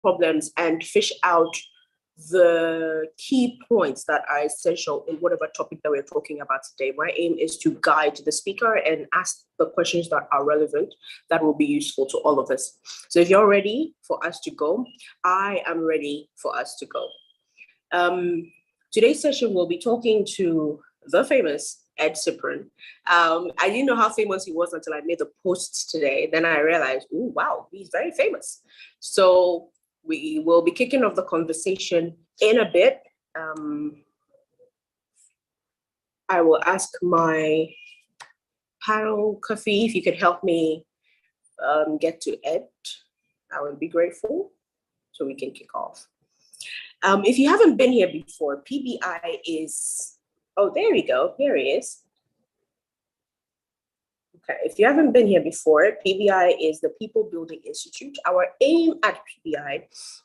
problems and fish out the key points that are essential in whatever topic that we're talking about today. My aim is to guide the speaker and ask the questions that are relevant, that will be useful to all of us. So if you're ready for us to go, I am ready for us to go. Today's session, we'll be talking to the famous Cyprian. I didn't know how famous he was until I made the post today. Then I realized, oh, wow, he's very famous. So we will be kicking off the conversation in a bit. I will ask my panel, Kofi, if you could help me get to Ed. I would be grateful so we can kick off. If you haven't been here before, PBI is, oh, there we go, here he is. Okay, if you haven't been here before, PBI is the People Building Institute. Our aim at PBI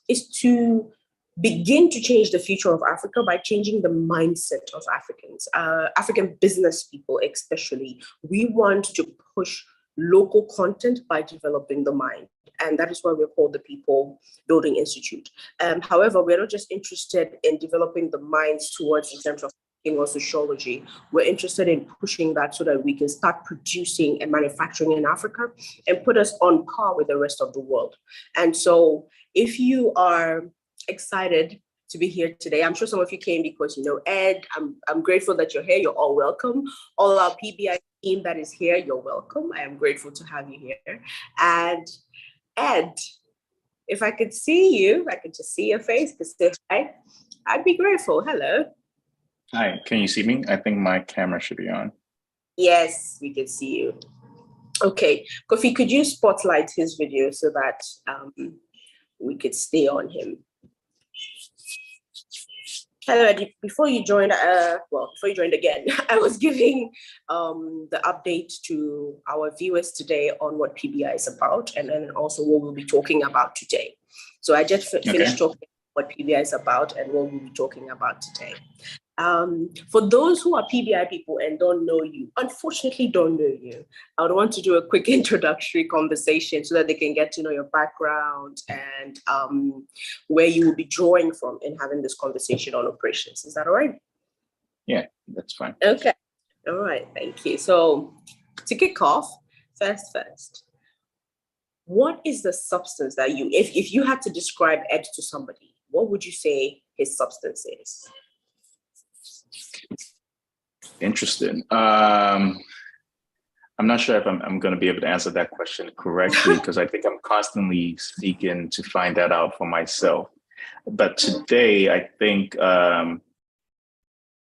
is to begin to change the future of Africa by changing the mindset of Africans, African business people especially. We want to push local content by developing the mind. And that is why we're called the People Building Institute. However, we're not just interested in developing the minds towards in terms of or sociology. We're interested in pushing that so that we can start producing and manufacturing in Africa and put us on par with the rest of the world. And so if you are excited to be here today, I'm sure some of you came because you know Ed. I'm grateful that you're here. You're all welcome. All our PBI team that is here, you're welcome. I am grateful to have you here. And Ed, if I could see you, I could just see your face to say hi, I'd be grateful. Hello. Hi, can you see me? I think my camera should be on. Yes, we can see you. Okay, Kofi, could you spotlight his video so that we could stay on him? Hello, Eddie. Before you joined, before you joined again, I was giving the update to our viewers today on what PBI is about, and then also what we'll be talking about today. So I just finished talking what PBI is about and what we'll be talking about today. For those who are PBI people and don't know you, unfortunately don't know you, I would want to do a quick introductory conversation so that they can get to know your background and where you will be drawing from in having this conversation on operations. Is that all right? Yeah, that's fine. Okay. All right. Thank you. So to kick off, first, what is the substance that you, if you had to describe Ed to somebody, what would you say his substance is? Interesting. I'm not sure if I'm going to be able to answer that question correctly because I think I'm constantly seeking to find that out for myself. But today, I think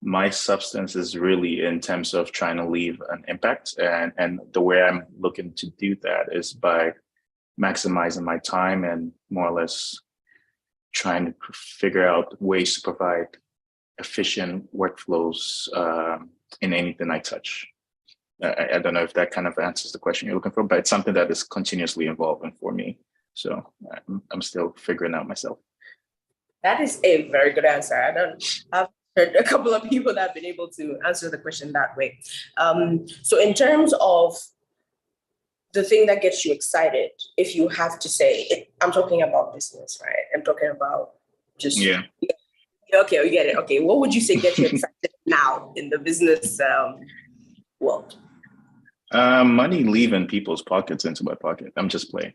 my substance is really in terms of trying to leave an impact. And the way I'm looking to do that is by maximizing my time and more or less trying to figure out ways to provide efficient workflows in anything I touch. I don't know if that kind of answers the question you're looking for, but it's something that is continuously evolving for me. So I'm still figuring out myself. That is a very good answer. I've heard a couple of people that have been able to answer the question that way. So in terms of the thing that gets you excited, if you have to say, I'm talking about business, right? I'm talking about just... Yeah. Okay, we get it. Okay, what would you say gets you excited now in the business world? Money leaving people's pockets into my pocket. I'm just playing.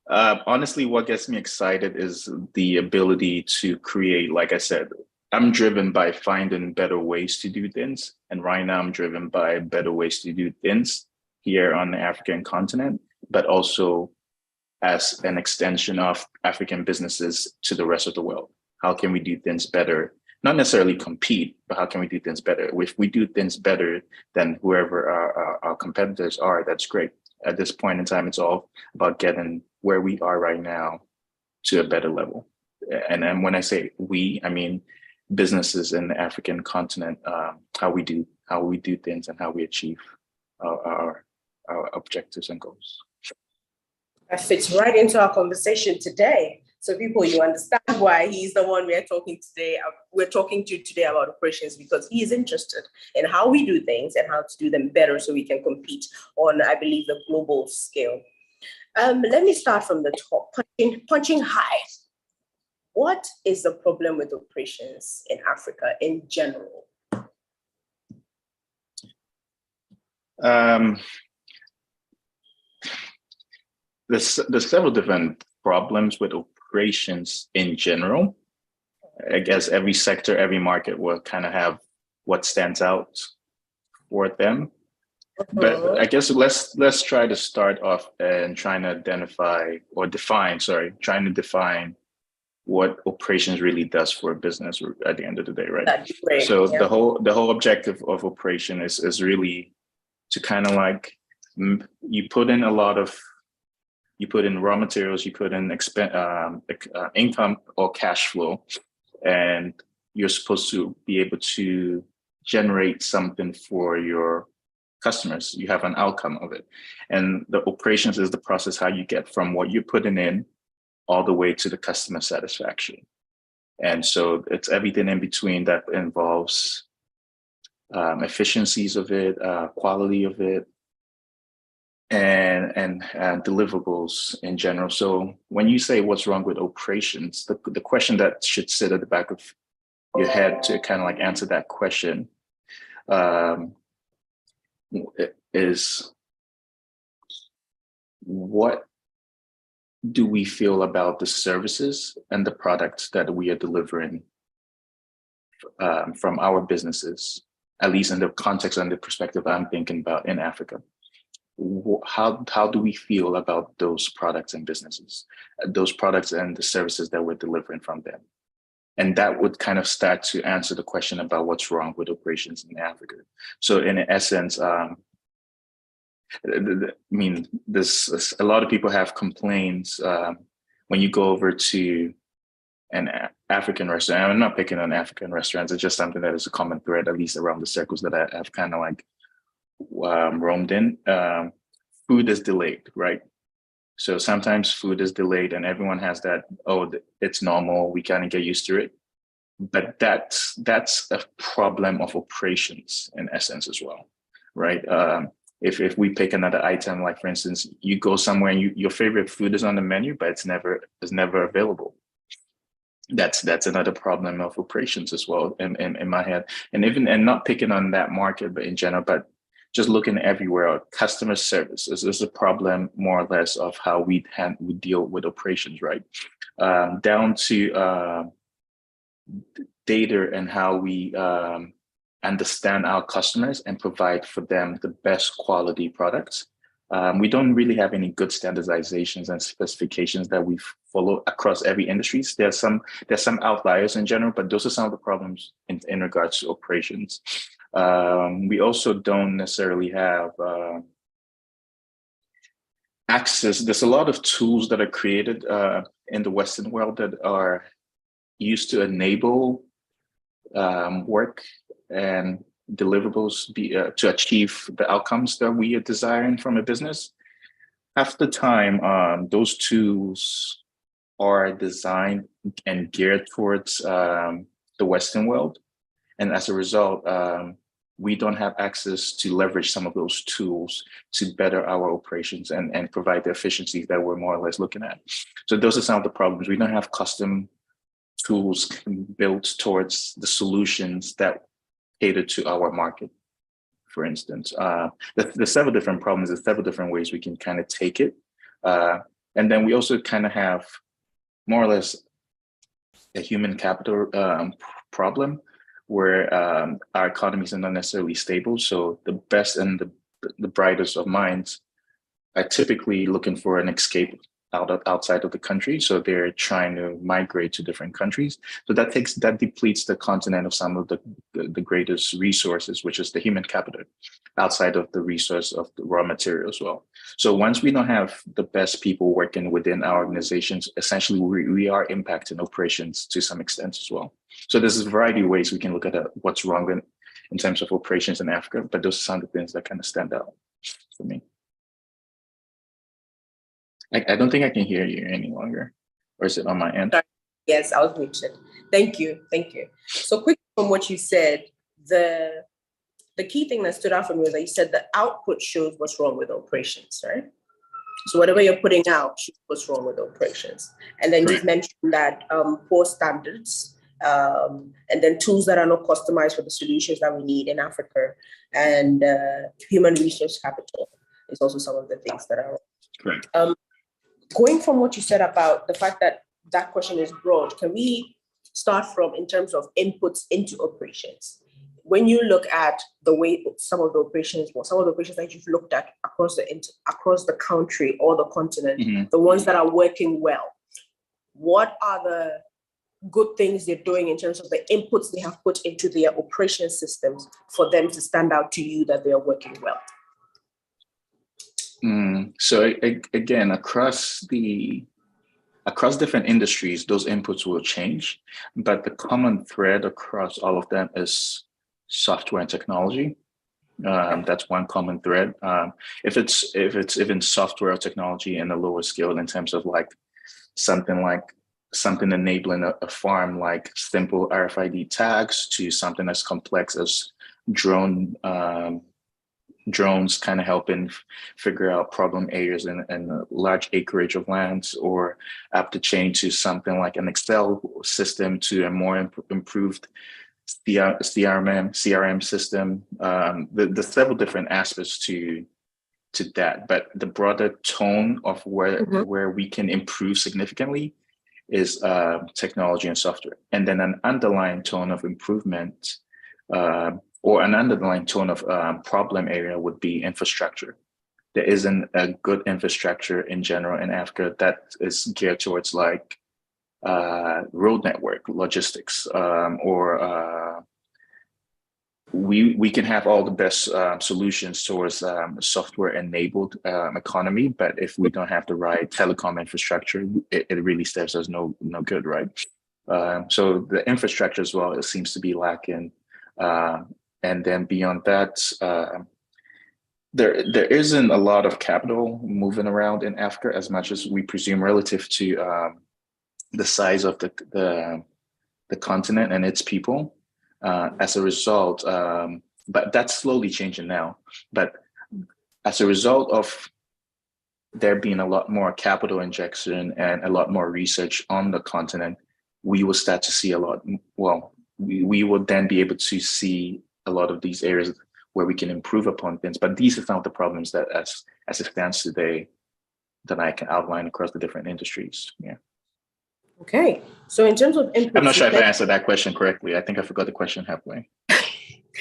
Honestly, what gets me excited is the ability to create. Like I said, I'm driven by finding better ways to do things. And right now I'm driven by better ways to do things here on the African continent, but also as an extension of African businesses to the rest of the world. How can we do things better? Not necessarily compete, but how can we do things better? If we do things better than whoever our competitors are, that's great. At this point in time, it's all about getting where we are right now to a better level. And then when I say we, I mean businesses in the African continent, how we do things and how we achieve our objectives and goals. That fits right into our conversation today. So people, you understand why he's the one we're talking to today about operations, because he is interested in how we do things and how to do them better so we can compete on, I believe, the global scale. Let me start from the top, punching high. What is the problem with operations in Africa in general? There's several different problems with operations in general. I guess every sector, every market will kind of have what stands out for them. But I guess let's try to start off and trying to define what operations really does for a business at the end of the day, right? That'd be great. So yeah. the whole objective of operation is really to kind of like you put in raw materials, you put in income or cash flow, and you're supposed to be able to generate something for your customers. You have an outcome of it. And the operations is the process how you get from what you're putting in all the way to the customer satisfaction. And so it's everything in between that involves efficiencies of it, quality of it, and deliverables in general. So when you say what's wrong with operations, the question that should sit at the back of your head to kind of like answer that question is, what do we feel about the services and the products that we are delivering from our businesses, at least in the context and the perspective I'm thinking about in Africa? How do we feel about those products and businesses, those products and the services that we're delivering from them? And that would kind of start to answer the question about what's wrong with operations in Africa. So in essence, I mean, there's a lot of people have complaints when you go over to an African restaurant. I'm not picking on African restaurants. It's just something that is a common thread, at least around the circles that I've kind of like roamed in. Food is delayed, right? So sometimes food is delayed and everyone has that, oh, it's normal, we kind of get used to it. But that's a problem of operations in essence as well, right? If we pick another item, like for instance, you go somewhere and your favorite food is on the menu, but it's never available. That's another problem of operations as well in my head. And not picking on that market, but in general, but just looking everywhere, customer service is a problem more or less of how we deal with operations, right? Down to data and how we understand our customers and provide for them the best quality products. We don't really have any good standardizations and specifications that we follow across every industry. There's some outliers in general, but those are some of the problems in regards to operations. We also don't necessarily have access. There's a lot of tools that are created in the Western world that are used to enable work and deliverables to achieve the outcomes that we are desiring from a business. Half the time, those tools are designed and geared towards the Western world. And as a result, we don't have access to leverage some of those tools to better our operations and provide the efficiencies that we're more or less looking at. So those are some of the problems. We don't have custom tools built towards the solutions that cater to our market, for instance. There's several different problems, there's several different ways we can kind of take it. And then we also kind of have more or less a human capital problem where our economies are not necessarily stable. So the best and the brightest of minds are typically looking for an escape outside of the country. So they're trying to migrate to different countries. So that depletes the continent of some of the greatest resources, which is the human capital, outside of the resource of the raw material as well. So once we don't have the best people working within our organizations, essentially we are impacting operations to some extent as well. So there's a variety of ways we can look at what's wrong in terms of operations in Africa, but those are some of the things that kind of stand out for me. I don't think I can hear you any longer, or is it on my end? Yes, I was muted. Thank you. So quick from what you said, the key thing that stood out for me was that you said the output shows what's wrong with operations, right? So whatever you're putting out, what's wrong with the operations. And then you've mentioned that poor standards, and then tools that are not customized for the solutions that we need in Africa, and human resource capital is also some of the things that are correct. Going from what you said about the fact that that question is broad, can we start from in terms of inputs into operations? When you look at the way some of the operations that you've looked at across the country or the continent, the ones that are working well, what are the good things they're doing in terms of the inputs they have put into their operation systems for them to stand out to you that they are working well? So again, across different industries, those inputs will change, but the common thread across all of them is software and technology. That's one common thread. If it's even software or technology in a lower scale in terms of something enabling a farm, like simple RFID tags, to something as complex as drones kind of helping figure out problem areas in a large acreage of lands, or up the chain to something like an Excel system to a more improved CRM system. The several different aspects to that, but the broader tone of where we can improve significantly is technology and software, and then an underlying tone of improvement or an underlying tone of problem area would be infrastructure. There isn't a good infrastructure in general in Africa that is geared towards like road network, logistics, or we can have all the best solutions towards software-enabled economy, but if we don't have the right telecom infrastructure, it really serves us no good, right? So the infrastructure as well, it seems to be lacking. And then beyond that, there isn't a lot of capital moving around in Africa as much as we presume relative to the size of the continent and its people. As a result, but that's slowly changing now. But as a result of there being a lot more capital injection and a lot more research on the continent, we will start to see a lot. Well, we will then be able to see a lot of these areas where we can improve upon things. But these are some of the problems that, as it stands today, that I can outline across the different industries. Yeah. Okay. So in terms of inputs, I'm not sure if I answered that question correctly. I think I forgot the question halfway.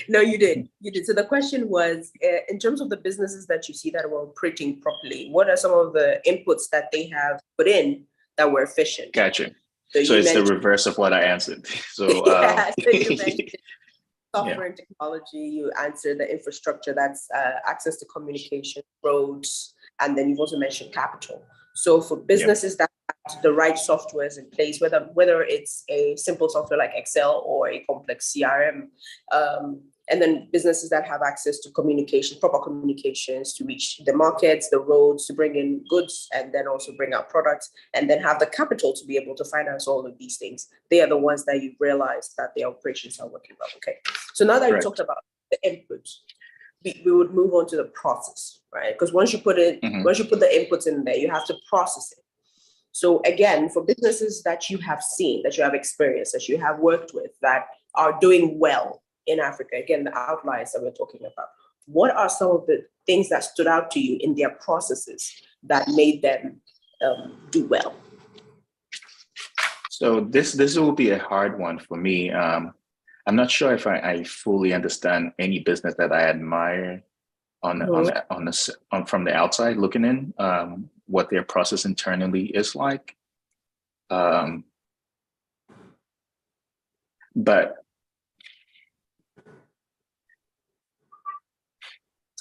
No, you did. You did. So the question was, in terms of the businesses that you see that were operating properly, what are some of the inputs that they have put in that were efficient? Gotcha. So it's the reverse of what I answered. So, so you mentioned software and technology, you answered the infrastructure, that's access to communication, roads, and then you've also mentioned capital. So for businesses that have the right softwares in place, whether it's a simple software like Excel or a complex CRM, and then businesses that have access to communication, proper communications to reach the markets, the roads, to bring in goods, and then also bring out products, and then have the capital to be able to finance all of these things. They are the ones that you realize that their operations are working well. Okay. So now that you talked about the inputs, we would move on to the process, right? Because once you put the inputs in there, you have to process it. So again, for businesses that you have seen, that you have experienced, that you have worked with, that are doing well in Africa, again, the outliers that we're talking about, what are some of the things that stood out to you in their processes that made them do well? So this will be a hard one for me. I'm not sure if I fully understand any business that I admire from the outside looking in, what their process internally is like. But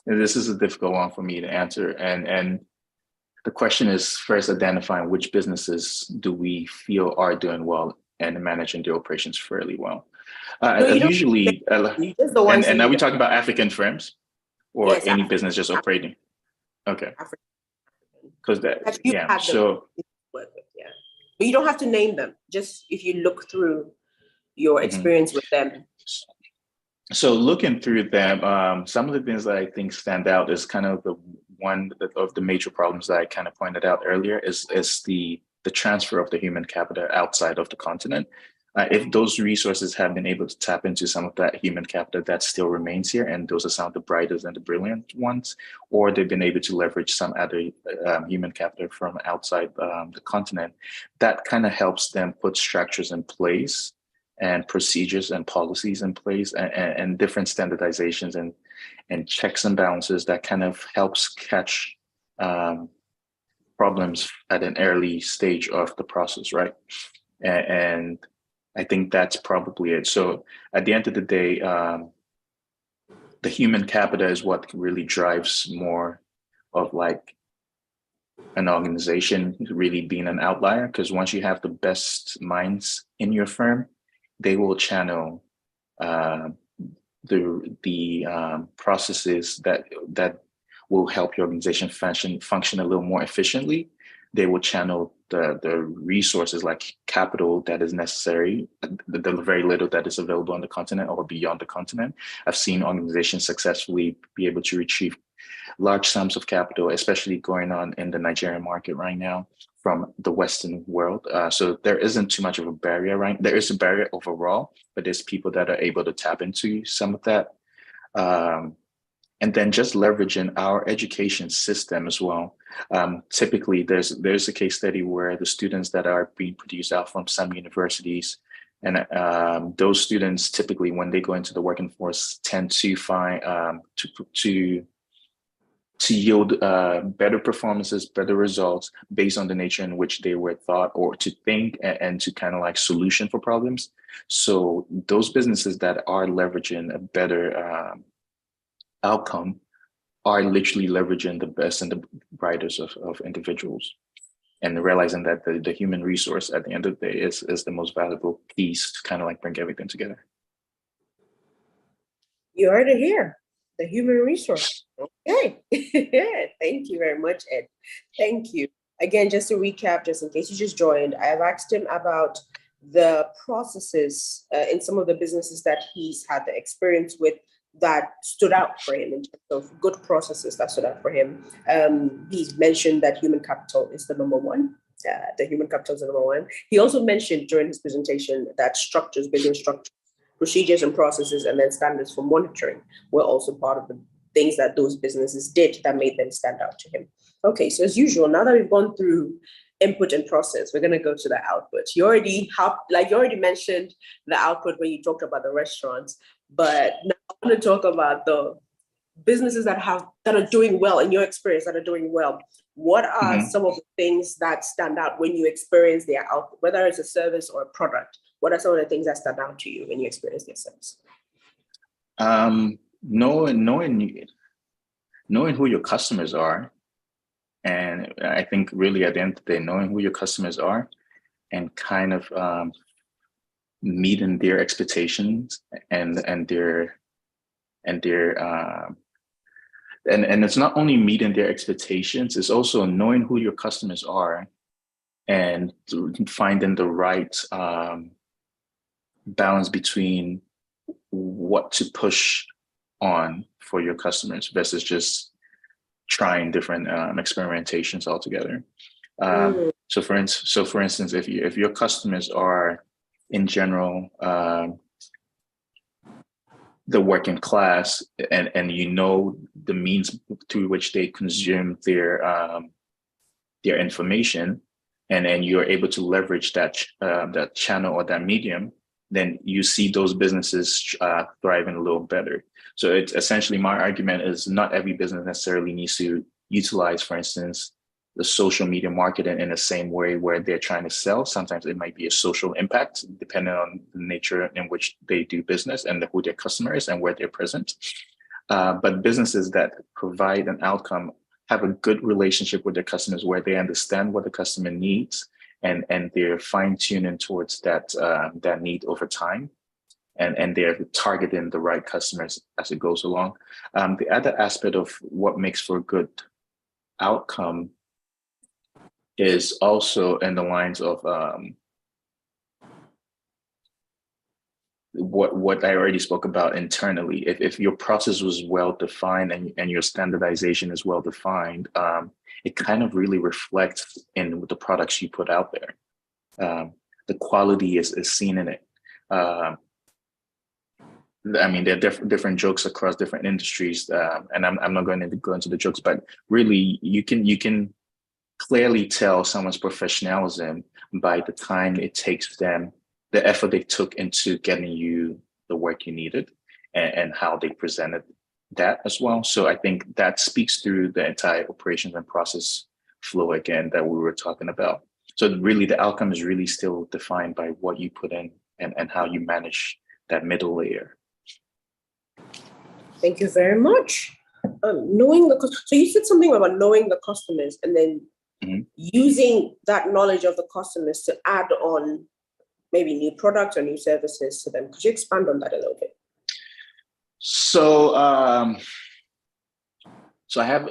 this is a difficult one for me to answer. And the question is first identifying which businesses do we feel are doing well and managing their operations fairly well. Usually, and are we talking about African firms or yes, any business just operating? Okay. Because that, yeah. So, but you don't have to name them. Just if you look through your experience with them. So looking through them, some of the things that I think stand out is kind of one of the major problems that I kind of pointed out earlier is the transfer of the human capital outside of the continent. If those resources have been able to tap into some of that human capital that still remains here, and those are some of the brightest and the brilliant ones, or they've been able to leverage some other human capital from outside the continent, that kind of helps them put structures in place and procedures and policies in place and different standardizations and checks and balances that kind of helps catch problems at an early stage of the process, right? And I think that's probably it. So at the end of the day, the human capital is what really drives more of like an organization really being an outlier, because once you have the best minds in your firm, they will channel the processes that will help your organization function a little more efficiently. They will channel the resources like capital that is necessary, the very little that is available on the continent or beyond the continent. I've seen organizations successfully be able to retrieve large sums of capital, especially going on in the Nigerian market right now from the Western world. So there isn't too much of a barrier, right? There is a barrier overall, but there's people that are able to tap into some of that. And then just leveraging our education system as well. Typically, there's a case study where the students that are being produced out from some universities, and those students typically, when they go into the working force, tend to find to yield better performances, better results based on the nature in which they were taught or to think and to kind of like solution for problems. So those businesses that are leveraging a better outcome are literally leveraging the best and the brightest of individuals, and realizing that the human resource at the end of the day is the most valuable piece to kind of like bring everything together. You heard it here, the human resource. Okay. Thank you very much, Ed. Thank you. Again, just to recap, just in case you just joined, I have asked him about the processes in some of the businesses that he's had the experience with that stood out for him in terms of good processes that stood out for him. He's mentioned that human capital is the number one. The human capital is the number one. He also mentioned during his presentation that structures, business structures, procedures and processes, and then standards for monitoring were also part of the things that those businesses did that made them stand out to him. Okay, so as usual, now that we've gone through input and process, we're going to go to the output. You already mentioned the output when you talked about the restaurants, but now I'm going to talk about the businesses that are doing well, in your experience, that are doing well. What are some of the things that stand out when you experience their output, whether it's a service or a product? What are some of the things that stand out to you when you experience their service? Knowing who your customers are. And I think really at the end of the day, knowing who your customers are and kind of meeting their expectations and it's not only meeting their expectations, it's also knowing who your customers are and finding the right balance between what to push on for your customers versus just trying different experimentations altogether. So for instance, if your customers are in general the working class, and you know the means through which they consume their information, and then you're able to leverage that channel or that medium, then you see those businesses thriving a little better. So it's essentially, my argument is not every business necessarily needs to utilize, for instance, the social media marketing in the same way where they're trying to sell. Sometimes it might be a social impact, depending on the nature in which they do business and who their customer is and where they're present. But businesses that provide an outcome have a good relationship with their customers, where they understand what the customer needs, and they're fine-tuning towards that need over time. And they're targeting the right customers as it goes along. The other aspect of what makes for a good outcome is also in the lines of what I already spoke about internally. If your process was well defined and your standardization is well defined, it kind of really reflects in the products you put out there. The quality is seen in it. I mean, there are different jokes across different industries, and I'm not going to go into the jokes, but really, you can clearly tell someone's professionalism by the time it takes them, the effort they took into getting you the work you needed, and how they presented that as well. So I think that speaks through the entire operations and process flow again that we were talking about. So really, the outcome is really still defined by what you put in and how you manage that middle layer. Thank you very much. Knowing so you said something about knowing the customers and then using that knowledge of the customers to add on maybe new products or new services to them. Could you expand on that a little bit? So, so I have,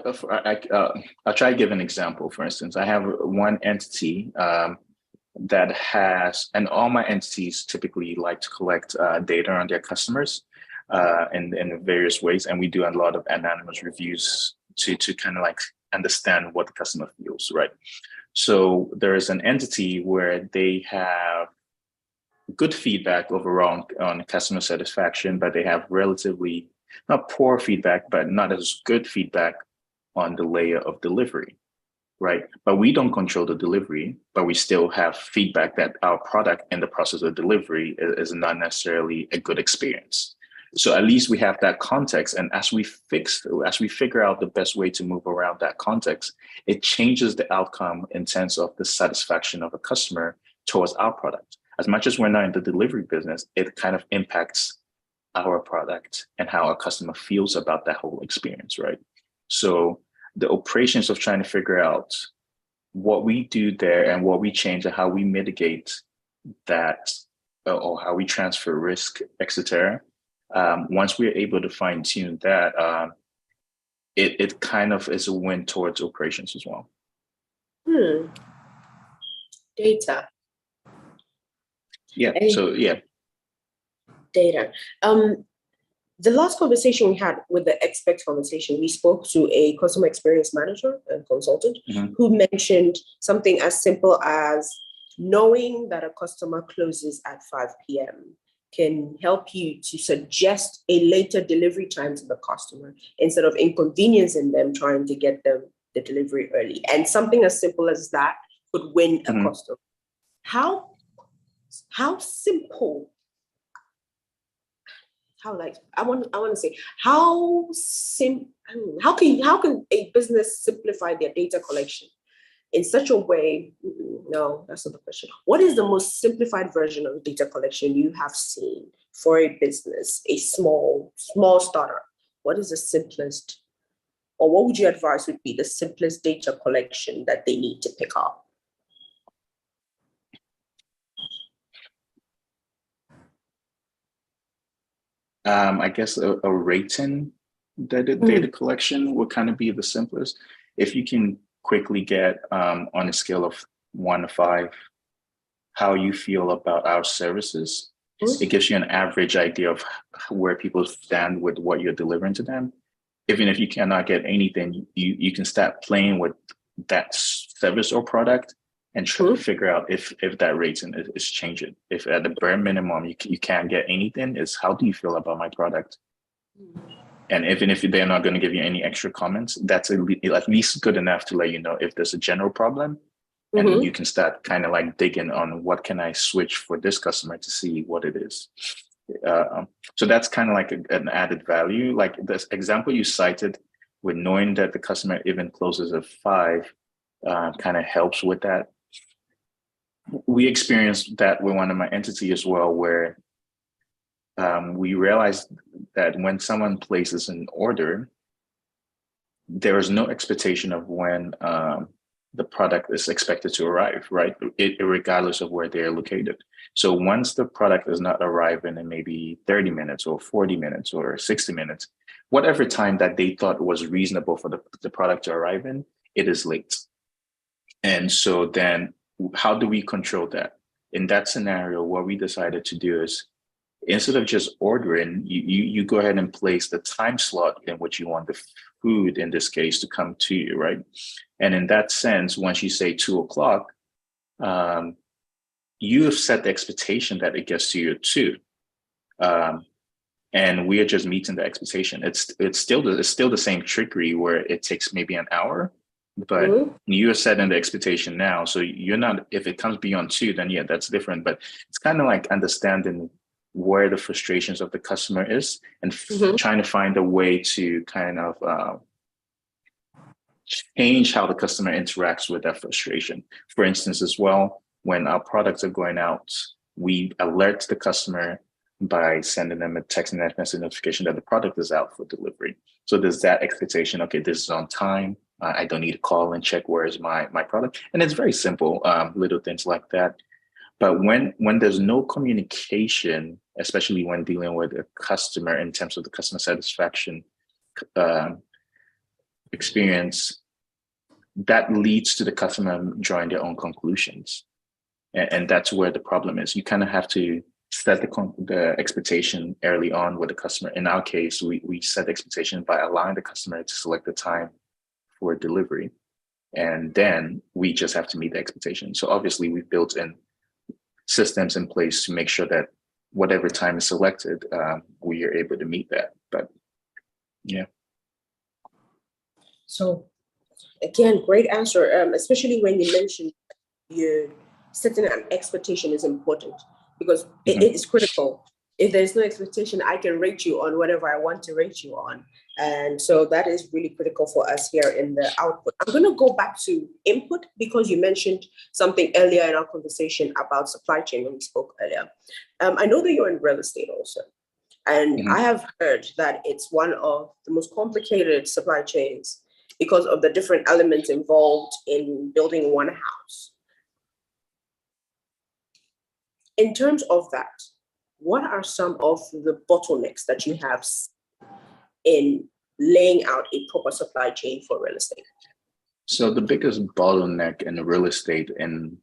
I'll try to give an example. For instance, I have one entity that has, and all my entities typically like to collect data on their customers in various ways. And we do a lot of anonymous reviews to kind of like understand what the customer feels, right? So there is an entity where they have good feedback overall on customer satisfaction, but they have relatively not poor feedback, but not as good feedback on the layer of delivery, right? But we don't control the delivery, but we still have feedback that our product in the process of delivery is not necessarily a good experience. So at least we have that context. And as we figure out the best way to move around that context, it changes the outcome in terms of the satisfaction of a customer towards our product. As much as we're not in the delivery business, it kind of impacts our product and how our customer feels about that whole experience, right? So the operations of trying to figure out what we do there and what we change and how we mitigate that or how we transfer risk, etc. Once we're able to fine tune that, it kind of is a win towards operations as well. Data. Yeah. So yeah. Data. The last conversation we had with the expert conversation, we spoke to a customer experience manager and consultant who mentioned something as simple as knowing that a customer closes at 5 p.m. can help you to suggest a later delivery time to the customer instead of inconveniencing them trying to get them the delivery early. And something as simple as that could win a customer. How simple? I want to say how can a business simplify their data collection in such a way? No, that's not the question. What is the most simplified version of data collection you have seen for a business, a small startup? What is the simplest, or what would you advise would be the simplest data collection that they need to pick up? I guess a rating data collection would kind of be the simplest. If you can quickly get on a scale of 1 to 5 how you feel about our services, it gives you an average idea of where people stand with what you're delivering to them. Even if you cannot get anything, you can start playing with that service or product and try to figure out if that rating is changing. If at the bare minimum you can't get anything, is how do you feel about my product? And even if they're not going to give you any extra comments, that's at least good enough to let you know if there's a general problem. And you can start kind of like digging on what can I switch for this customer to see what it is. So that's kind of like an added value. Like this example you cited with knowing that the customer even closes at 5 kind of helps with that. We experienced that with one of my entities as well, where we realized that when someone places an order, there is no expectation of when the product is expected to arrive, right? Regardless of where they're located. So once the product is not arriving in maybe 30 minutes or 40 minutes or 60 minutes, whatever time that they thought was reasonable for the product to arrive in, it is late. And so then how do we control that? In that scenario, what we decided to do is instead of just ordering, you go ahead and place the time slot in which you want the food, in this case, to come to you, right? And in that sense, once you say 2 o'clock, you have set the expectation that it gets to you at 2. And we are just meeting the expectation. It's still the same trickery where it takes maybe an hour, but you're setting the expectation now. So you're not, if it comes beyond 2, then yeah, that's different. But it's kind of like understanding where the frustrations of the customer is and trying to find a way to kind of change how the customer interacts with that frustration. For instance, as well, when our products are going out, we alert the customer by sending them a text and SMS notification that the product is out for delivery. So there's that expectation, okay, this is on time. I don't need to call and check where is my product. And it's very simple, little things like that. But when there's no communication, especially when dealing with a customer in terms of the customer satisfaction experience, that leads to the customer drawing their own conclusions. And that's where the problem is. You kind of have to set the expectation early on with the customer. In our case, we set the expectation by allowing the customer to select the time for delivery. And then we just have to meet the expectation. So obviously we've built in systems in place to make sure that whatever time is selected, we are able to meet that. But yeah. So again, great answer, especially when you mentioned you setting an expectation is important, because it is critical. If there's no expectation, I can rate you on whatever I want to rate you on. And so that is really critical for us here in the output. I'm going to go back to input because you mentioned something earlier in our conversation about supply chain when we spoke earlier. I know that you're in real estate also. And I have heard that it's one of the most complicated supply chains because of the different elements involved in building one house. In terms of that, what are some of the bottlenecks that you have in laying out a proper supply chain for real estate? So the biggest bottleneck in real estate in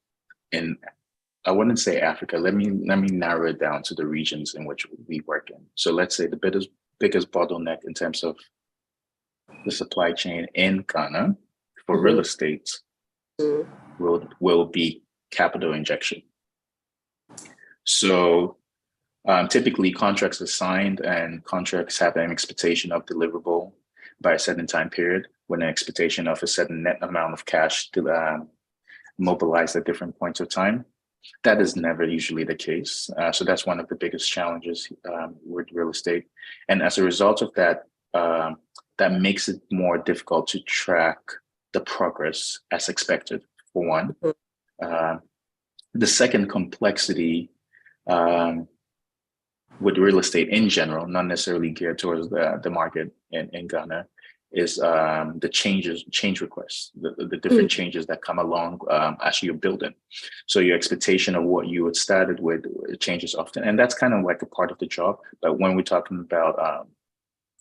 I wouldn't say Africa. Let me narrow it down to the regions in which we work in. So let's say the biggest bottleneck in terms of the supply chain in Ghana for real estate will be capital injection. So typically contracts are signed and contracts have an expectation of deliverable by a certain time period with an expectation of a certain net amount of cash to mobilize at different points of time. That is never usually the case. So that's one of the biggest challenges with real estate. And as a result of that, that makes it more difficult to track the progress as expected, for one. The second complexity with real estate in general, not necessarily geared towards the market in Ghana, is the change requests, the different changes that come along as you're building. So your expectation of what you had started with changes often, and that's kind of like a part of the job. But when we're talking about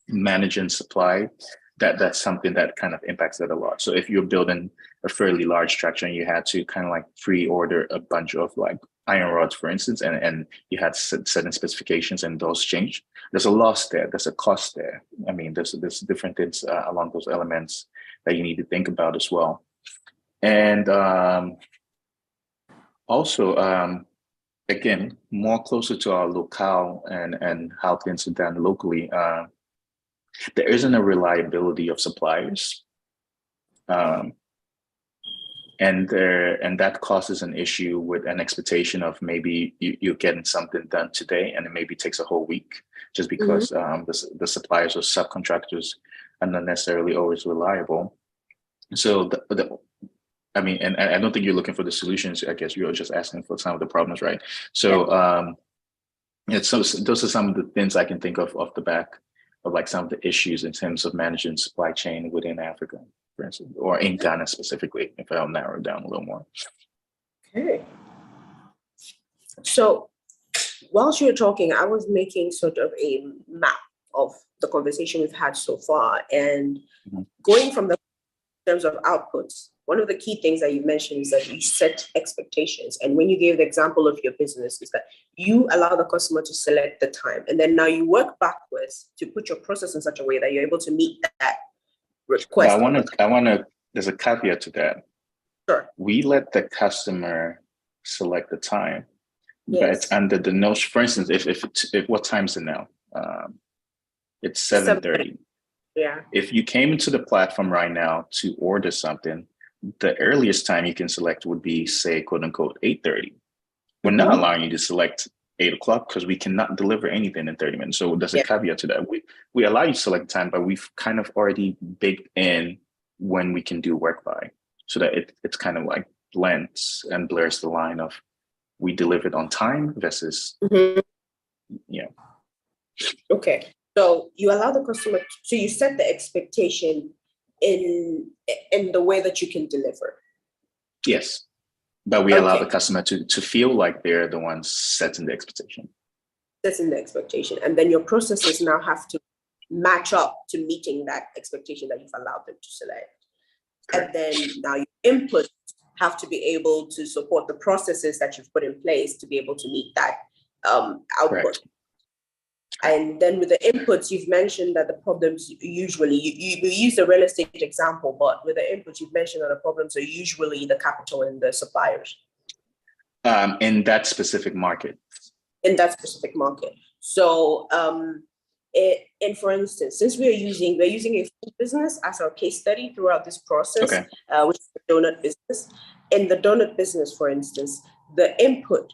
managing supply, that's something that kind of impacts that a lot. So if you're building a fairly large structure and you had to kind of like pre-order a bunch of like iron rods, for instance, and you had certain specifications and those change, there's a loss there, there's a cost there. I mean, there's different things along those elements that you need to think about as well. And also, again, more closer to our locale and how things are done locally, there isn't a reliability of suppliers. And that causes an issue with an expectation of maybe you're getting something done today and it maybe takes a whole week just because the suppliers or subcontractors are not necessarily always reliable. So I mean, and I don't think you're looking for the solutions. I guess you're just asking for some of the problems, right? So those are some of the things I can think of off the back of like some of the issues in terms of managing supply chain within Africa, for instance, or in Ghana specifically, if I'll narrow it down a little more. Okay. So whilst you were talking, I was making sort of a map of the conversation we've had so far, and going from the in terms of outputs, one of the key things that you mentioned is that you set expectations. And when you gave the example of your business, is that you allow the customer to select the time. And then now you work backwards to put your process in such a way that you're able to meet that request. There's a caveat to that. Sure. We let the customer select the time, Yes. but it's under the notion. For instance, if what time is it now? It's 7:30. Yeah. If you came into the platform right now to order something, the earliest time you can select would be, say, quote unquote, 8:30. We're not allowing you to select 8 o'clock because we cannot deliver anything in 30 minutes. So there's a caveat to that. We allow you to select time, but we've kind of already baked in when we can do work by, so that it's kind of like blends and blurs the line of we delivered on time versus, Okay. So you allow the customer, so you set the expectation in the way that you can deliver. Yes. But we allow the customer to feel like they're the ones setting the expectation. Setting the expectation. And then your processes now have to match up to meeting that expectation that you've allowed them to select. Correct. And then now your inputs have to be able to support the processes that you've put in place to be able to meet that output. Correct. And then with the inputs, you've mentioned that the problems usually, you use the real estate example, but with the inputs, you've mentioned that the problems are usually the capital and the suppliers. In that specific market. In that specific market. So, and for instance, since we're using a food business as our case study throughout this process, which is the donut business. In the donut business, for instance, the input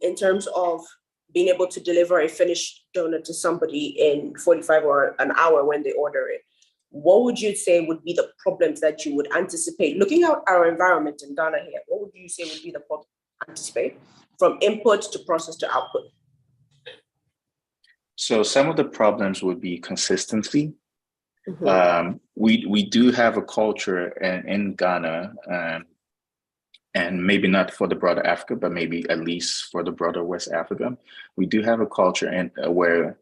in terms of being able to deliver a finished donut to somebody in 45 or an hour when they order it, what would you say would be the problems that you would anticipate? Looking at our environment in Ghana here, what would you say would be the problem to anticipate from input to process to output? So some of the problems would be consistency. We do have a culture in Ghana, and maybe not for the broader Africa, but maybe at least for the broader West Africa, we do have a culture where,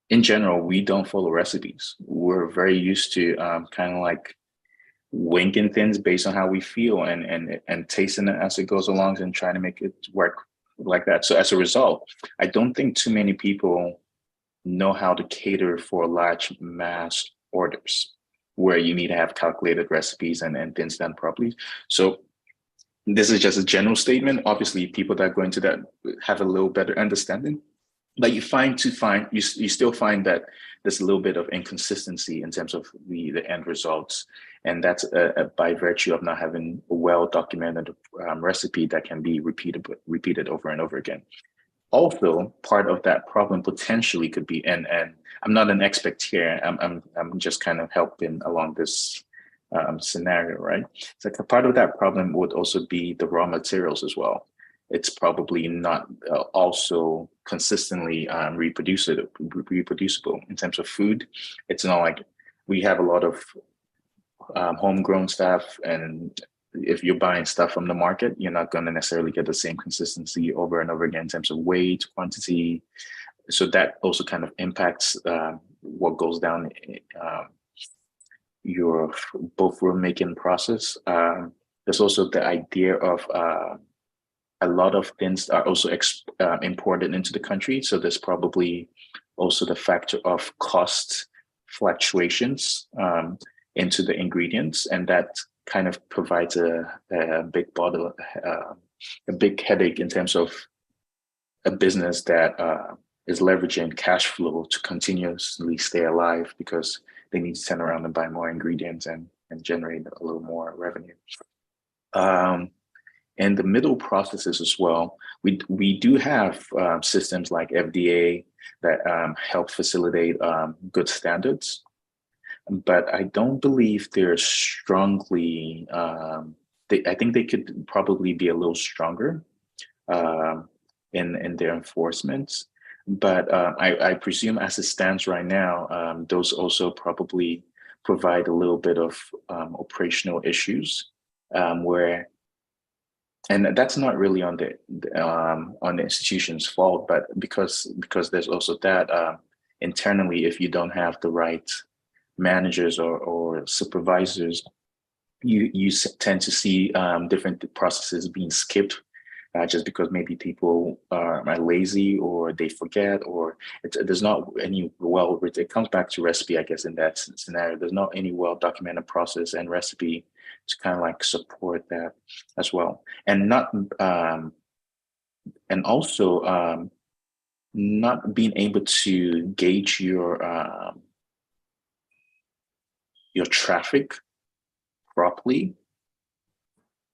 in general, we don't follow recipes. We're very used to kind of like winging things based on how we feel and tasting it as it goes along and trying to make it work like that. So as a result, I don't think too many people know how to cater for large mass orders where you need to have calculated recipes and things done properly. So this is just a general statement. Obviously, people that go into that have a little better understanding, but you still find that there's a little bit of inconsistency in terms of the end results, and that's by virtue of not having a well-documented recipe that can be repeated over and over again. Also, part of that problem potentially could be, and I'm not an expert here. I'm just kind of helping along this scenario, right? So part of that problem would also be the raw materials as well. It's probably not also consistently reproducible in terms of food. It's not like we have a lot of homegrown stuff, and if you're buying stuff from the market, you're not going to necessarily get the same consistency over and over again in terms of weight, quantity. So that also kind of impacts what goes down your both rule-making process. There's also the idea of a lot of things are also imported into the country. So there's probably also the factor of cost fluctuations into the ingredients, and that kind of provides a big bother, a big headache in terms of a business that is leveraging cash flow to continuously stay alive because they need to turn around and buy more ingredients and generate a little more revenue. And the middle processes as well, we do have systems like FDA that help facilitate good standards, but I don't believe they're strongly, I think they could probably be a little stronger in their enforcement. But I presume as it stands right now, those also probably provide a little bit of operational issues where, and that's not really on the institution's fault, but because there's also that internally, if you don't have the right managers or supervisors, tend to see different processes being skipped just because maybe people are lazy or they forget, or there's not any it comes back to recipe, I guess, in that scenario. There's not any well documented process and recipe to kind of like support that as well. And not and also not being able to gauge your traffic properly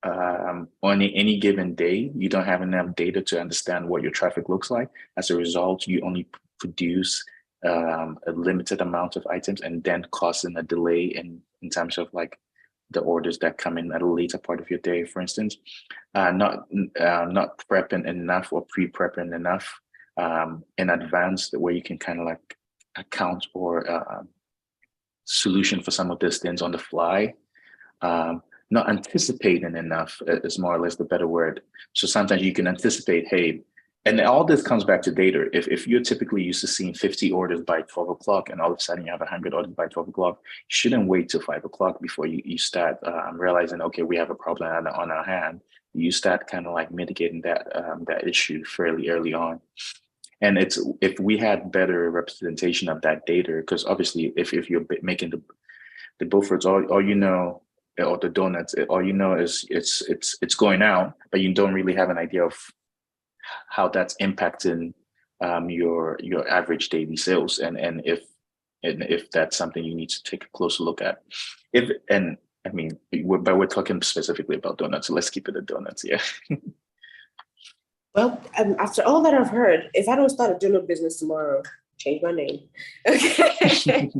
on any given day. You don't have enough data to understand what your traffic looks like. As a result, you only produce a limited amount of items, and then causing a delay in terms of like the orders that come in at a later part of your day, for instance. Not prepping enough or pre-prepping enough in advance, where you can kind of like account or solution for some of these things on the fly. Not anticipating enough is more or less the better word. So sometimes you can anticipate, hey, and all this comes back to data. If you're typically used to seeing 50 orders by 12 o'clock and all of a sudden you have 100 orders by 12 o'clock, you shouldn't wait till 5 o'clock before you start realizing, okay, we have a problem on our hand. You start kind of like mitigating that issue fairly early on. And if we had better representation of that data, because obviously if you're making the Beauforts, all you know, or the donuts, all you know is it's going out, but you don't really have an idea of how that's impacting your average daily sales, and if that's something you need to take a closer look at. But we're talking specifically about donuts, so let's keep it at donuts. Yeah. Well, after all that I've heard, if I don't start a donut business tomorrow, change my name. Okay.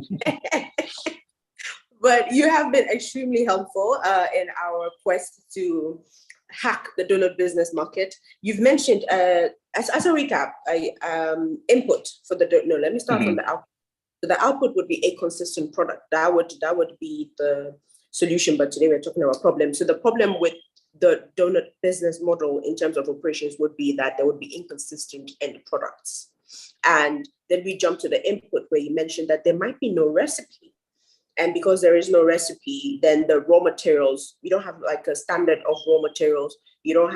But you have been extremely helpful in our quest to hack the donut business market. You've mentioned, as a recap, input for the donut. No, let me start from the output. So the output would be a consistent product. That would be the solution. But today we're talking about problems. So the problem with the donut business model in terms of operations would be that there would be inconsistent end products. And then we jump to the input, where you mentioned that there might be no recipe. And because there is no recipe, then the raw materials, you don't have like a standard of raw materials. You don't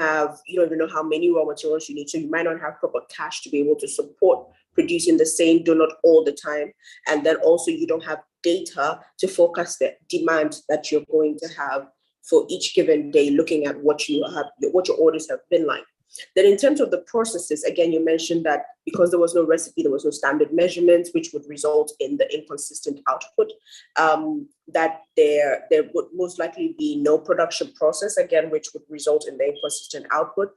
even know how many raw materials you need. So you might not have proper cash to be able to support producing the same donut all the time. And then also you don't have data to forecast the demand that you're going to have for each given day, looking at what your orders have been like. Then in terms of the processes, again, you mentioned that because there was no recipe, there was no standard measurements, which would result in the inconsistent output, that there would most likely be no production process, again, which would result in the inconsistent output.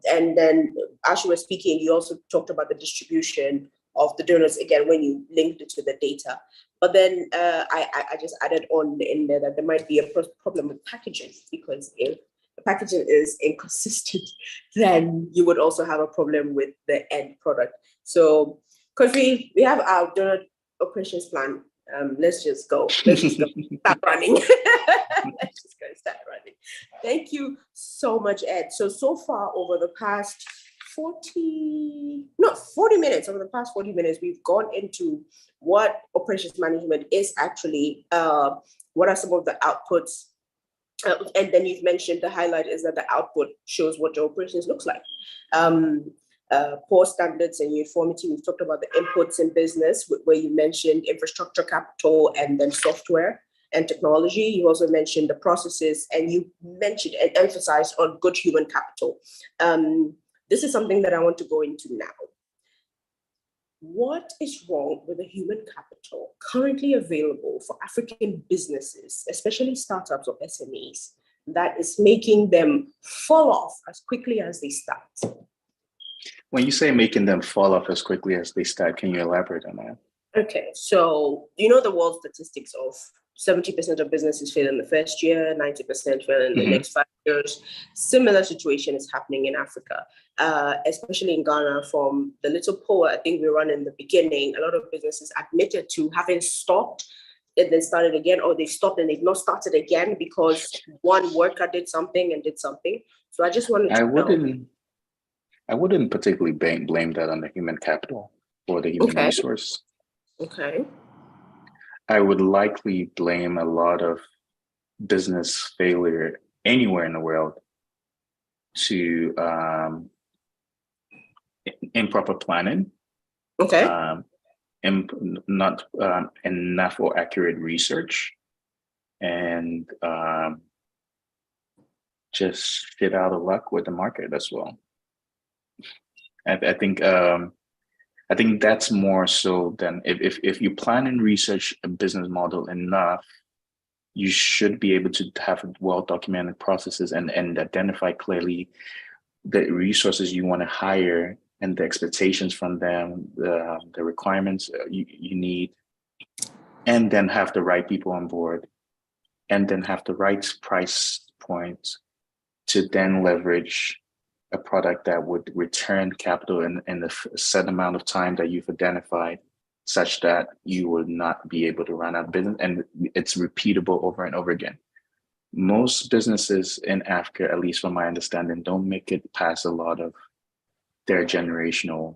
And then as you were speaking, you also talked about the distribution of the donuts, again, when you linked it to the data. But then I just added on in there that there might be a problem with packaging, because if the packaging is inconsistent, then you would also have a problem with the end product. So, because we have our donut operations plan, let's just go. Let's just go start running. Let's just go start running. Thank you so much, Ed. So far over the past 40 minutes, we've gone into what operations management is actually, what are some of the outputs, and then you've mentioned the highlight is that the output shows what your operations looks like. Poor standards and uniformity. We've talked about the inputs in business, where you mentioned infrastructure capital and then software and technology. You also mentioned the processes, and you mentioned and emphasized on good human capital. This is something that I want to go into now. What is wrong with the human capital currently available for African businesses, especially startups or SMEs, that is making them fall off as quickly as they start? When you say making them fall off as quickly as they start, can you elaborate on that? Okay, so you know the world statistics of 70% of businesses fail in the first year, 90% fail in the next 5 years. Similar situation is happening in Africa, especially in Ghana. From the little poll I think we run in the beginning, a lot of businesses admitted to having stopped and then started again, or they stopped and they've not started again because one worker did something. So I just wanted to know. I wouldn't particularly blame that on the human capital or the human resource. Okay. I would likely blame a lot of business failure anywhere in the world to improper planning, Okay. not enough or accurate research, and just shit out of luck with the market as well. I think that's more so than if you plan and research a business model enough, you should be able to have well documented processes and identify clearly the resources you want to hire and the expectations from them, the requirements you need, and then have the right people on board, and then have the right price point to then leverage a product that would return capital in the set amount of time that you've identified, such that you will not be able to run out of business, and it's repeatable over and over again. Most businesses in Africa, at least from my understanding, don't make it past a lot of their generational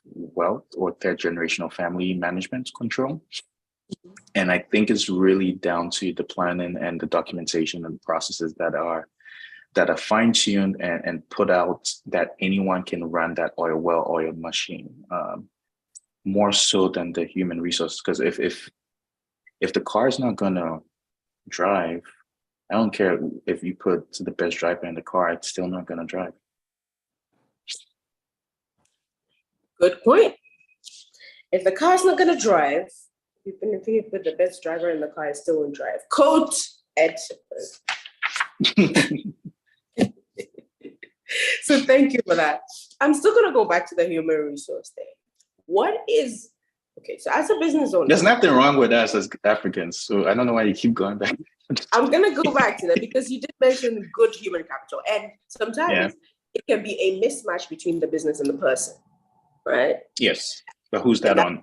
wealth or their generational family management control. And I think it's really down to the planning and the documentation and processes that are fine-tuned and put out that anyone can run that well-oiled machine, more so than the human resources. Because if the car is not gonna drive, I don't care if you put the best driver in the car, it's still not gonna drive. Good point. If the car's not gonna drive, even if you put the best driver in the car, it still won't drive. Quote Ed. So thank you for that. I'm still going to go back to the human resource thing. So as a business owner. There's nothing wrong with us as Africans. So I don't know why you keep going back. I'm going to go back to that because you did mention good human capital. And sometimes it can be a mismatch between the business and the person, right? Yes. But who's that on?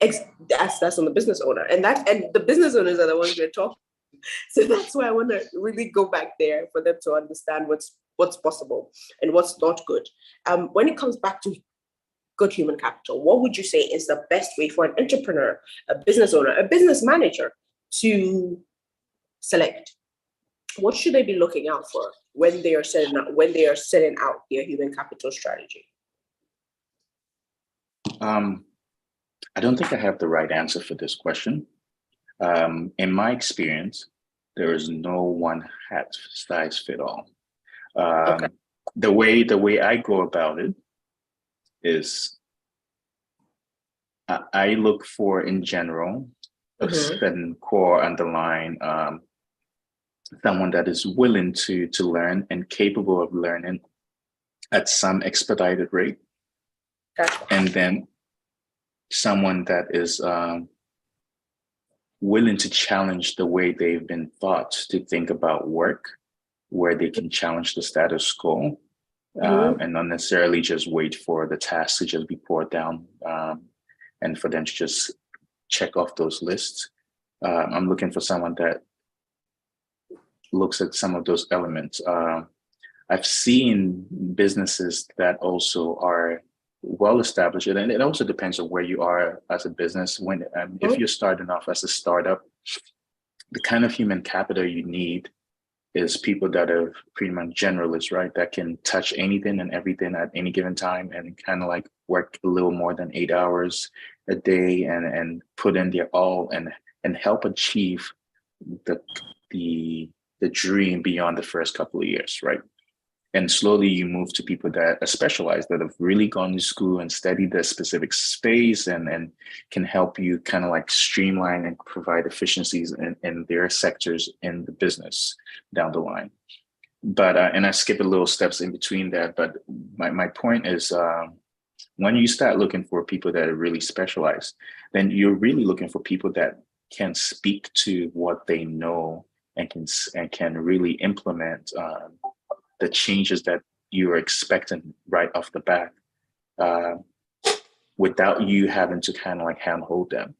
That's on the business owner. And the business owners are the ones we're talking. So that's why I want to really go back there for them to understand what's possible and what's not good. When it comes back to good human capital, what would you say is the best way for an entrepreneur, a business owner, a business manager to select? What should they be looking out for when they are setting out their human capital strategy? I don't think I have the right answer for this question. In my experience, there is no one size fit all. Okay. The way I go about it is I look for, in general, a certain core underlying someone that is willing to learn and capable of learning at some expedited rate, and then someone that is willing to challenge the way they've been taught to think about work, where they can challenge the status quo, and not necessarily just wait for the tasks to just be poured down and for them to just check off those lists. I'm looking for someone that looks at some of those elements. I've seen businesses that also are well established, and it also depends on where you are as a business. When if you're starting off as a startup, the kind of human capital you need is people that are pretty much generalists, right? That can touch anything and everything at any given time and kind of like work a little more than 8 hours a day and put in their all and help achieve the dream beyond the first couple of years, right? And slowly you move to people that are specialized, that have really gone to school and studied the specific space and can help you kind of like streamline and provide efficiencies in their sectors in the business down the line. But, and I skip a little steps in between that, but my point is when you start looking for people that are really specialized, then you're really looking for people that can speak to what they know and can really implement the changes that you're expecting right off the bat, without you having to kind of like handhold them.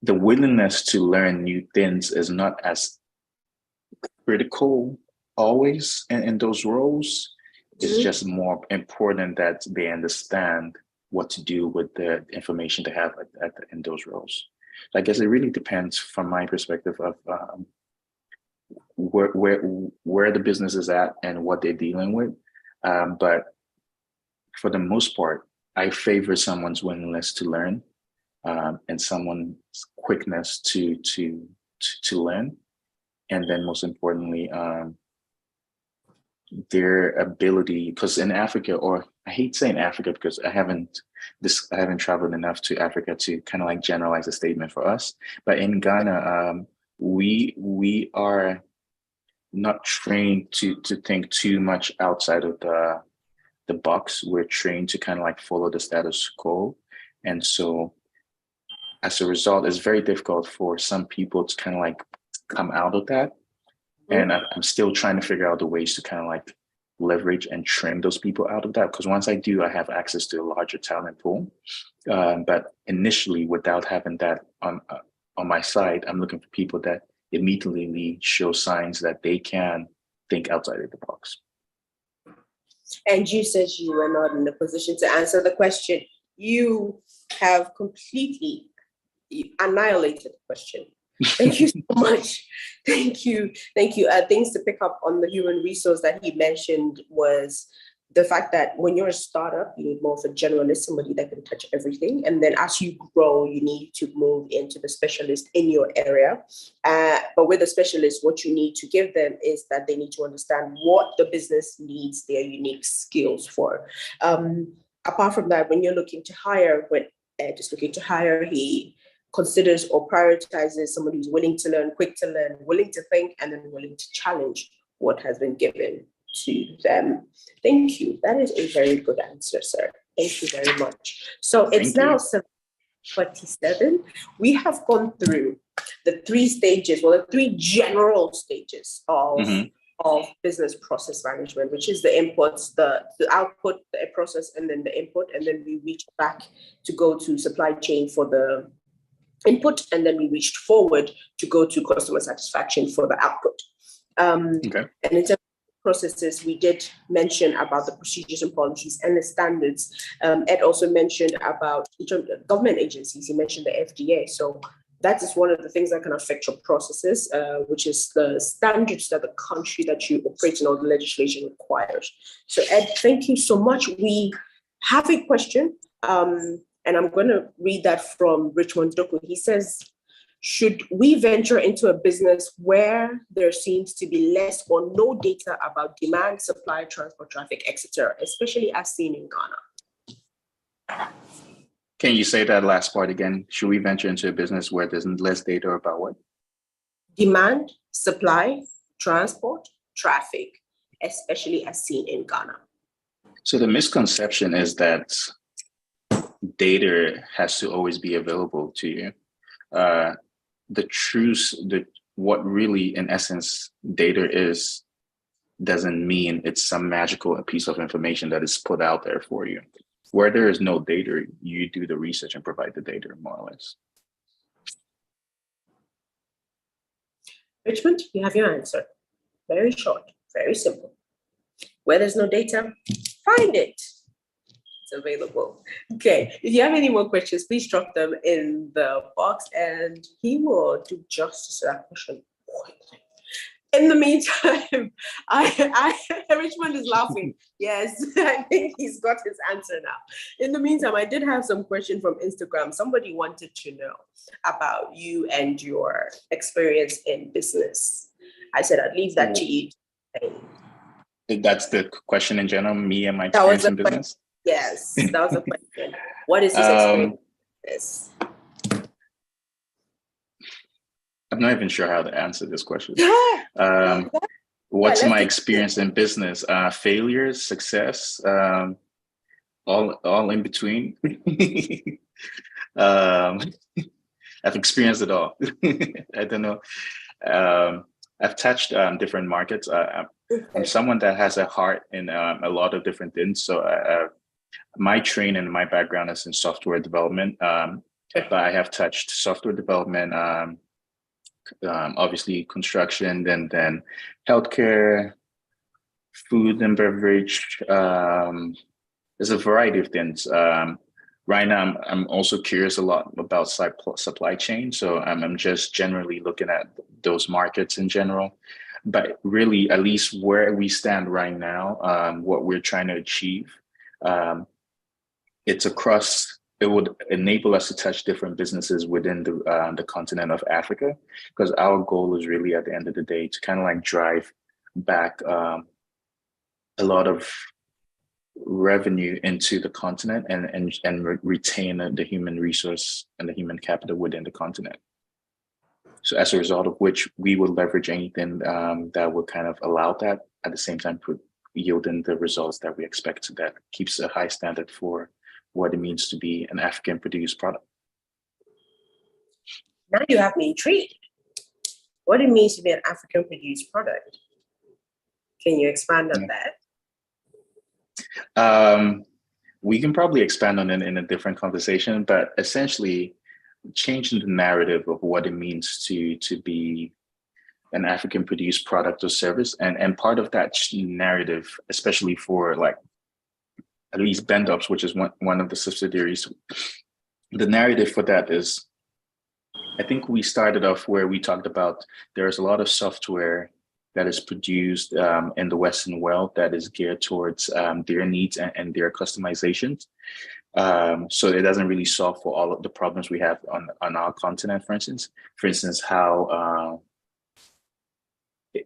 The willingness to learn new things is not as critical always in those roles. It's just more important that they understand what to do with the information they have in those roles. I guess it really depends from my perspective of where the business is at and what they're dealing with. But for the most part, I favor someone's willingness to learn, and someone's quickness to learn, and then most importantly, their ability. Because in Africa, or I hate saying Africa because I haven't traveled enough to Africa to kind of like generalize a statement for us. But in Ghana, we are not trained to think too much outside of the box. We're trained to kind of like follow the status quo, and so as a result, it's very difficult for some people to kind of like come out of that. And I'm still trying to figure out the ways to kind of like leverage and trim those people out of that. Because once I do, I have access to a larger talent pool. But initially, without having that on my side, I'm looking for people that immediately show signs that they can think outside of the box. And you said you were not in a position to answer the question. You have completely annihilated the question. Thank you so much. Thank you. Things to pick up on the human resource that he mentioned was the fact that when you're a startup, you need more of a generalist, somebody that can touch everything. And then as you grow, you need to move into the specialist in your area. But with a specialist, what you need to give them is that they need to understand what the business needs their unique skills for. Apart from that, when you're looking to hire, when Ed is looking to hire, he considers or prioritizes somebody who's willing to learn, quick to learn, willing to think, and then willing to challenge what has been given to them. Thank you. That is a very good answer, sir. Thank you very much. So it's now 7:47. We have gone through the three stages, well, the three general stages of business process management, which is the inputs, the output, the process, and then the input. And then we reached back to go to supply chain for the input, and then we reached forward to go to customer satisfaction for the output. And in terms of processes, we did mention about the procedures and policies and the standards. Ed also mentioned about government agencies. He mentioned the FDA. So that is one of the things that can affect your processes, which is the standards that the country that you operate in or the legislation requires. So Ed, thank you so much. We have a question. And I'm going to read that from Richmond Doku. He says, should we venture into a business where there seems to be less or no data about demand, supply, transport, traffic, etc., especially as seen in Ghana? Can you say that last part again? Should we venture into a business where there's less data about what? Demand, supply, transport, traffic, especially as seen in Ghana. So the misconception is that data has to always be available to you. What really, in essence, data is, doesn't mean it's some magical piece of information that is put out there for you. Where there is no data, you do the research and provide the data, more or less. Richmond, you have your answer. Very short, very simple. Where there's no data, find it. Available. Okay, if you have any more questions, please drop them in the box and he will do justice to that question. In the meantime, Richmond is laughing. Yes, I think he's got his answer now. In the meantime, I did have some question from Instagram. Somebody wanted to know about you and your experience in business. I said I'd leave that to you. That's the question in general, me and my experience in business? Yes, that was a question. What is his experience? I'm not even sure how to answer this question. What's my experience in business? Failures, success, all in between. I've experienced it all. I don't know. I've touched different markets. I'm someone that has a heart in a lot of different things. So my training and my background is in software development, but I have touched software development, obviously construction, then healthcare, food and beverage. There's a variety of things. right now I'm also curious a lot about supply chain. So I'm just generally looking at those markets in general. But really, at least where we stand right now, what we're trying to achieve, um, it's across. It would enable us to touch different businesses within the continent of Africa, because our goal is really at the end of the day to kind of like drive back a lot of revenue into the continent and retain the human resource and the human capital within the continent. So as a result of which, we will leverage anything that will kind of allow that, at the same time yielding the results that we expect, that keeps a high standard for what it means to be an African produced product. Now you have me intrigued. What it means to be an African produced product. Can you expand on that? We can probably expand on it in a different conversation, but essentially changing the narrative of what it means to be an African produced product or service. And part of that narrative, especially for like at least Bendops, which is one of the subsidiaries, the narrative for that is, I think we started off where we talked about there's a lot of software that is produced in the Western world that is geared towards their needs and their customizations. So it doesn't really solve for all of the problems we have on our continent, for instance. For instance, how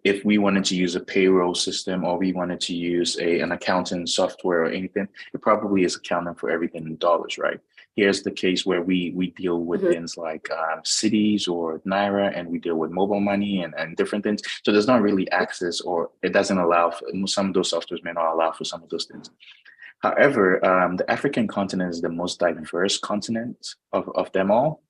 if we wanted to use a payroll system or we wanted to use an accounting software or anything, it probably is accounting for everything in dollars, right? Here's the case where we deal with things like cities or Naira, and we deal with mobile money and different things. So there's not really access, or it doesn't allow for, some of those softwares may not allow for some of those things. However, the African continent is the most diverse continent of them all.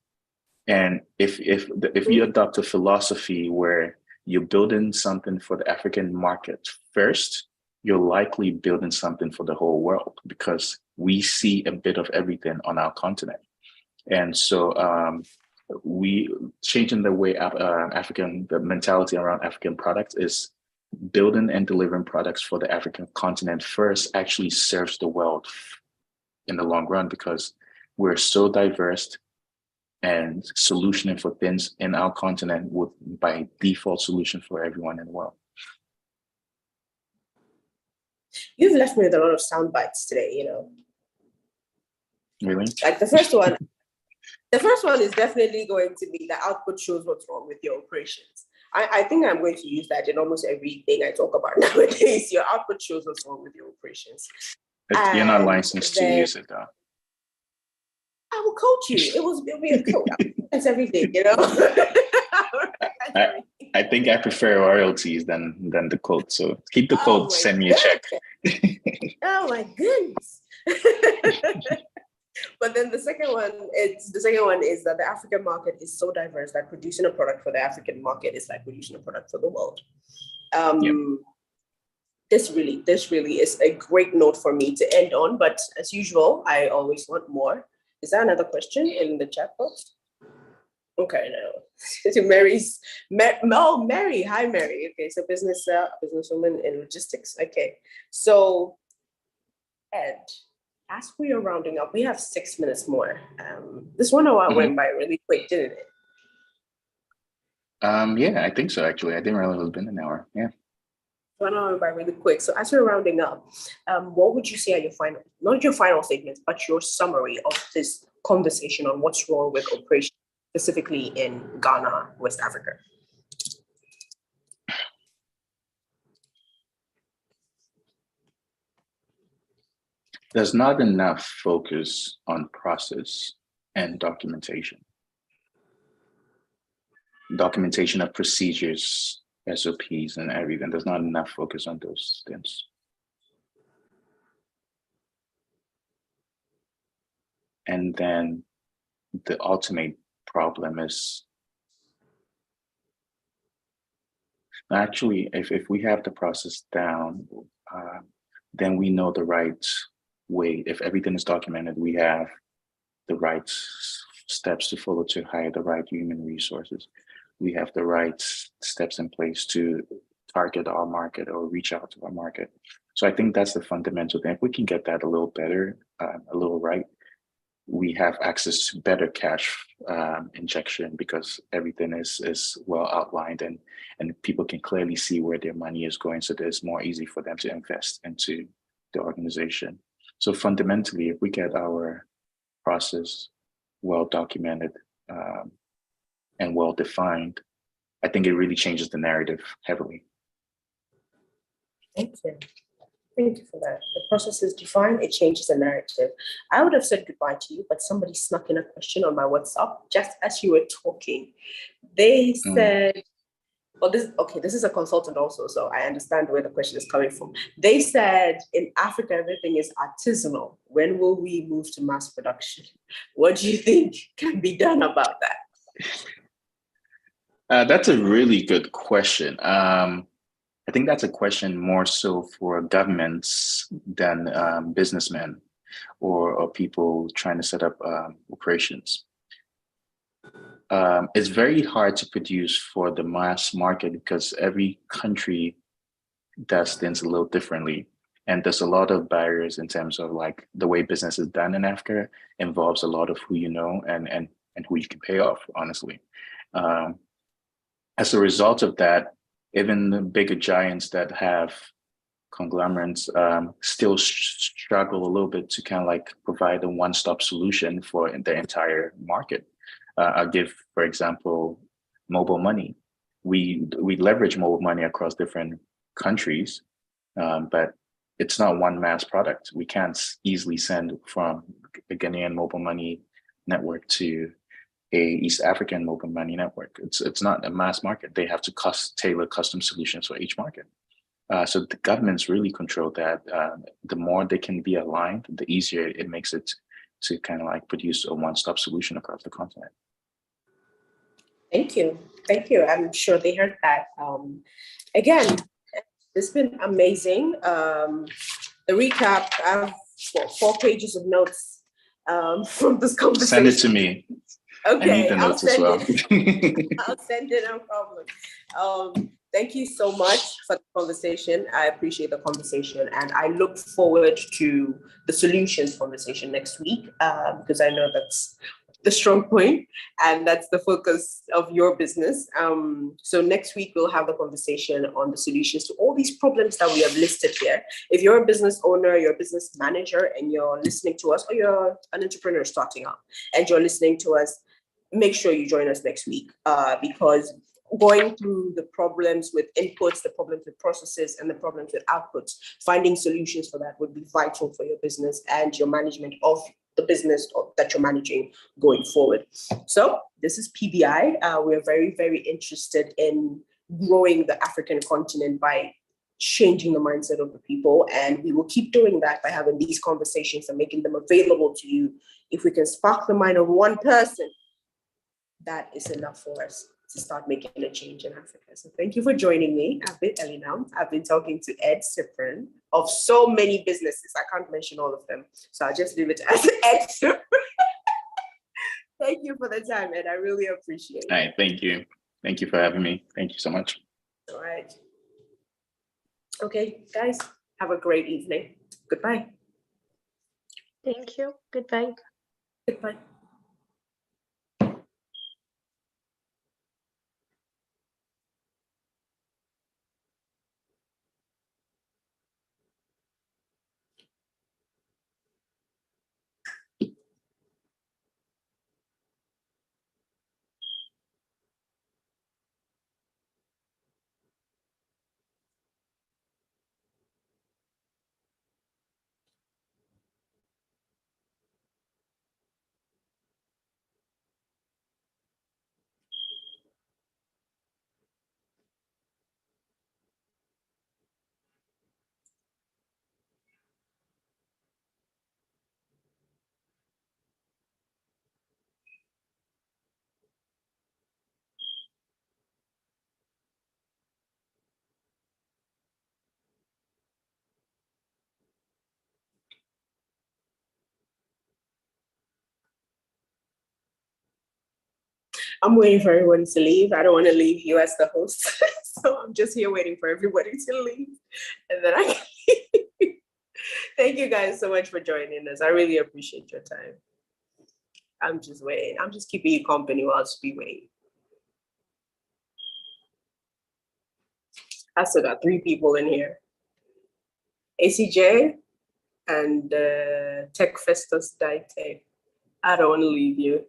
And if you adopt a philosophy where you're building something for the African market first, you're likely building something for the whole world, because we see a bit of everything on our continent. And so we changing the way the mentality around African products is building and delivering products for the African continent first actually serves the world in the long run, because we're so diverse, and solutioning for things in our continent would by default solution for everyone in the world. You've left me with a lot of sound bites today, you know. Really? Like the first one is definitely going to be the output shows what's wrong with your operations. I think I'm going to use that in almost everything I talk about nowadays. Your output shows what's wrong with your operations. You're not licensed to use it, though. I will coach you. It'll be a coach. That's everything, you know. I think I prefer royalties than the quote. So keep the quote. Send me a check. Oh my goodness. But then the second one is that the African market is so diverse that producing a product for the African market is like producing a product for the world. This really is a great note for me to end on. But as usual, I always want more. Is there another question in the chat box? Okay, no. To Mary. Hi, Mary. Okay, so businesswoman in logistics. Okay, so Ed, as we are rounding up, we have 6 minutes more. This 1 hour went by really quick, didn't it? Yeah, I think so. Actually, I didn't realize it was been an hour. Yeah. 1 hour went by really quick. So as we're rounding up, what would you say are your final, not your final statements, but your summary of this conversation on what's wrong with operations, specifically in Ghana, West Africa? There's not enough focus on process and documentation. Documentation of procedures, SOPs, and everything. There's not enough focus on those things. And then the ultimate problem is actually, if we have the process down, then we know the right way. If everything is documented, we have the right steps to follow to hire the right human resources. We have the right steps in place to target our market or reach out to our market. So I think that's the fundamental thing. If we can get that a little better, a little right, we have access to better cash injection because everything is well outlined and people can clearly see where their money is going. So it's more easy for them to invest into the organization. So fundamentally, if we get our process well documented and well defined, I think it really changes the narrative heavily. Thank you. Thank you for that. The process is defined, it changes the narrative. I would have said goodbye to you, but somebody snuck in a question on my WhatsApp just as you were talking. They said, well, this is a consultant also, so I understand where the question is coming from. They said in Africa, everything is artisanal. When will we move to mass production? What do you think can be done about that? That's a really good question. I think that's a question more so for governments than businessmen or people trying to set up operations. It's very hard to produce for the mass market because every country does things a little differently. And there's a lot of barriers in terms of like the way business is done in Africa involves a lot of who you know and who you can pay off, honestly. As a result of that, even the bigger giants that have conglomerates still struggle a little bit to kind of like provide a one-stop solution for the entire market. I'll give, for example, mobile money. We leverage mobile money across different countries, but it's not one mass product. We can't easily send from a Ghanaian mobile money network to a East African mobile money network. It's not a mass market. They have to tailor custom solutions for each market. So the governments really control that. The more they can be aligned, the easier it makes it to kind of like produce a one-stop solution across the continent. Thank you. Thank you. I'm sure they heard that. Again, it's been amazing. The recap, I have 4 pages of notes from this conversation. Send it to me. Okay, I need the notes as well. I'll send it, no problem. Thank you so much for the conversation. I appreciate the conversation, and I look forward to the solutions conversation next week because I know that's the strong point and that's the focus of your business. So next week we'll have the conversation on the solutions to all these problems that we have listed here. If you're a business owner, you're a business manager, and you're listening to us, or you're an entrepreneur starting up and you're listening to us, make sure you join us next week because going through the problems with inputs, the problems with processes, and the problems with outputs, finding solutions for that would be vital for your business and your management of the business that you're managing going forward. So this is PBI. We're very, very interested in growing the African continent by changing the mindset of the people. And we will keep doing that by having these conversations and making them available to you. If we can spark the mind of one person, that is enough for us to start making a change in Africa. So thank you for joining me. I've been Elinam. I've been talking to Ed Cyprian of so many businesses. I can't mention all of them. So I'll just leave it as Ed Cyprian. Thank you for the time, Ed. I really appreciate it. All right, thank you. Thank you for having me. Thank you so much. All right. Okay, guys, have a great evening. Goodbye. Thank you. Goodbye. Goodbye. I'm waiting for everyone to leave. I don't want to leave you as the host. So I'm just here waiting for everybody to leave. And then I can leave. Thank you guys so much for joining us. I really appreciate your time. I'm just waiting. I'm just keeping you company whilst we wait. I still got 3 people in here. ACJ and Tech Festus Daite. I don't want to leave you.